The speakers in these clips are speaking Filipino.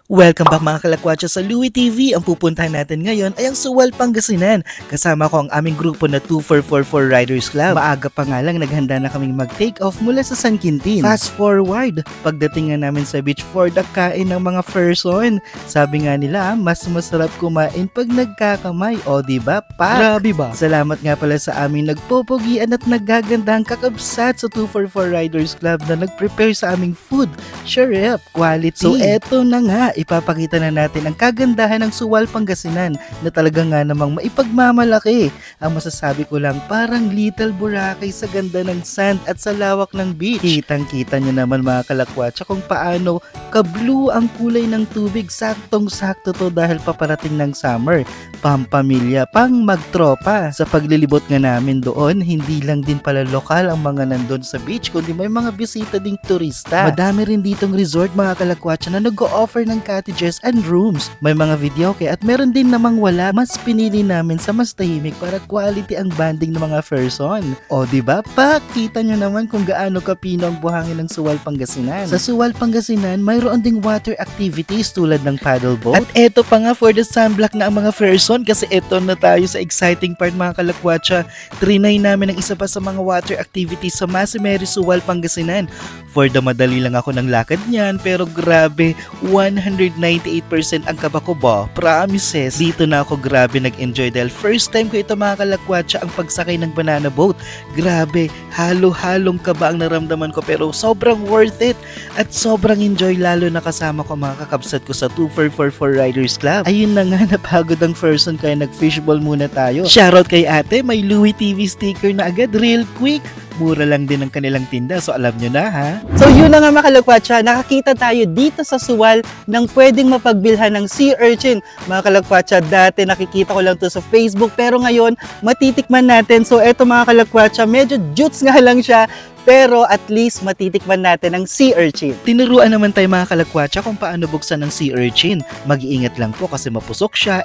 Welcome back mga kalakwatsa sa Louie TV. Ang pupuntahan natin ngayon ay ang Suwal, Pangasinan. Kasama ko ang aming grupo na 2444 Riders Club. Maaga pa nga lang naghanda na kaming mag-take off mula sa San Quintin. Fast forward, pagdating nga namin sa beach for the kain ng mga person. Sabi nga nila, mas masarap kumain pag nagkakamay. O diba, pak? Grabe ba? Salamat nga pala sa aming nagpopogian at naggagandang kakabsat sa 244 Riders Club na nag-prepare sa aming food. Sharep, quality. So eto na nga, ipapakita na natin ang kagandahan ng Suwal, Pangasinan na talaga nga namang maipagmamalaki. Ang masasabi ko lang, parang Little Boracay sa ganda ng sand at sa lawak ng beach. Kitang-kita nyo naman mga kalakwatsa kung paano ka-blue ang kulay ng tubig. Saktong-sakto to dahil paparating ng summer. Pampamilya, pang magtropa. Sa paglilibot nga namin doon, hindi lang din pala lokal ang mga nandun sa beach, kundi may mga bisita ding turista. Madami rin ditong resort mga kalakwatsa na nag-o-offer ng cottages and rooms. May mga videoke at meron din namang wala. Mas pinili namin sa mas tahimik para quality ang banding ng mga person. O diba? Pakita nyo naman kung gaano kapino ang buhangin ng Suwal, Pangasinan. Sa Suwal, Pangasinan, mayroon ding water activities tulad ng paddleboat. At eto pa nga for the sunblock na ang mga person kasi eto na tayo sa exciting part mga kalakwatsa. Trinay namin ang isa pa sa mga water activities sa Masimeri, Suwal, Pangasinan. For the madali lang ako ng lakad niyan pero grabe, 198% ang kaba ko ba? Promises. Dito na ako grabe nag-enjoy dahil first time ko ito mga kalakwatsa ang pagsakay ng banana boat. Grabe, halo-halong kaba ang naramdaman ko pero sobrang worth it at sobrang enjoy lalo na kasama ko mga kakabsat ko sa 2444 Riders Club. Ayun na nga, napagod ang person kaya nag-fishball muna tayo. Shoutout kay ate, may Louie TV sticker na agad real quick. Mura lang din ang kanilang tinda, so alam nyo na ha. So yun na nga mga kalakwatsa, nakakita tayo dito sa Suwal ng pwedeng mapagbilhan ng sea urchin. Mga kalakwatsa, dati nakikita ko lang to sa Facebook pero ngayon matitikman natin. So eto mga kalakwatsa, medyo jutes nga lang siya. Pero at least matitikman natin ang sea urchin. Tinuruan naman tayo mga kalakwatsa kung paano buksan ng sea urchin. Mag-iingat lang po kasi mapusok siya.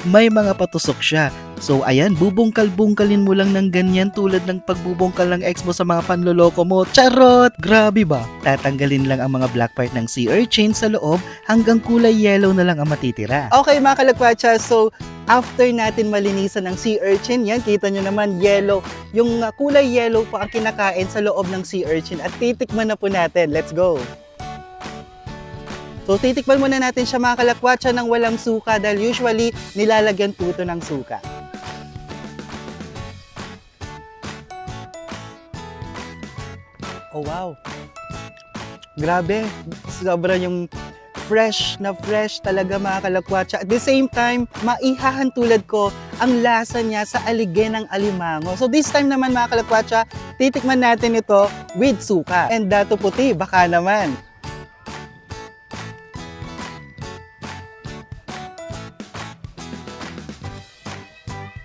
May mga patusok siya. So ayan, bubungkal-bungkalin mo lang ng ganyan tulad ng pagbubungkal ng ex mo sa mga panloloko mo. Charot! Grabe ba? Tatanggalin lang ang mga black part ng sea urchin sa loob hanggang kulay yellow na lang ang matitira. Okay mga kalakwatsa, so after natin malinisan ng sea urchin, yan, kita nyo naman, yellow. Yung kulay yellow pa ang kinakain sa loob ng sea urchin at titikman na po natin. Let's go! So titikman muna natin siya mga kalakwatsa ng walang suka dahil usually nilalagyan po ito ng suka. Oh wow! Grabe! Sobra yung fresh na fresh talaga mga kalakwatsa. At the same time, maihahan tulad ko ang lasa niya sa aligé ng alimango. So this time naman mga kalakwatsa, titikman natin ito with suka. And dato puti, baka naman.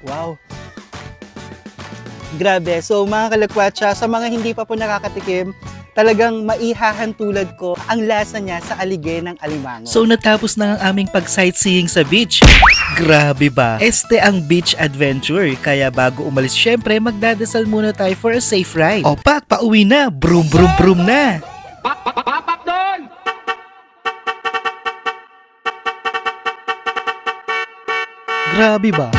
Wow! Grabe. So mga kalakwatsa, sa mga hindi pa po nakakatikim, talagang maihahan tulad ko ang lasa niya sa aligé ng alimango. So natapos na ang aming pag-sightseeing sa beach. Grabe ba? Ang beach adventure. Kaya bago umalis, syempre magdadasal muna tayo for a safe ride. O pak, pauwi na. Brum brum brum na. Papak doon! Grabe ba?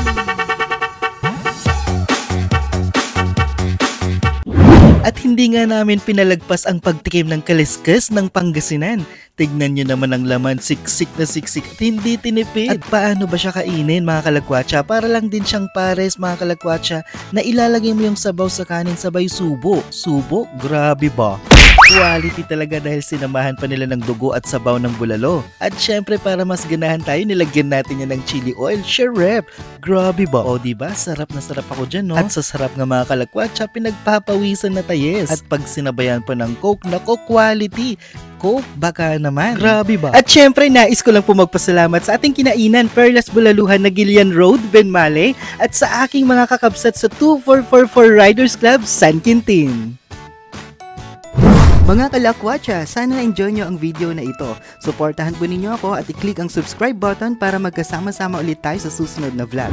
At hindi nga namin pinalagpas ang pagtikim ng kaliskas ng Pangasinan. Tignan nyo naman ang laman, siksik na siksik at hindi tinipid. At paano ba siya kainin mga kalakwatsa? Para lang din siyang pares mga kalakwatsa na ilalagay mo yung sabaw sa kanin sabay subo. Subo? Grabe ba? Quality talaga dahil sinamahan pa nila ng dugo at sabaw ng bulalo. At syempre para mas ganahan tayo, nilagyan natin yan ng chili oil. Sharep! Grabe ba? O diba? Sarap na sarap ako dyan, no? At sa sarap nga mga kalakwatsa, pinagpapawisan na tayes. At pag sinabayan pa ng Coke, nako quality! Coke, baka naman. Grabe ba? At syempre, nais ko lang po magpasalamat sa ating kinainan, Perlas Bulaluhan na Gillian Road, Benmale, at sa aking mga kakabsat sa 2444 Riders Club, San Quintin. Mga kalakwatsa, sana na-enjoy nyo ang video na ito. Suportahan po ninyo ako at i-click ang subscribe button para magkasama-sama ulit tayo sa susunod na vlog.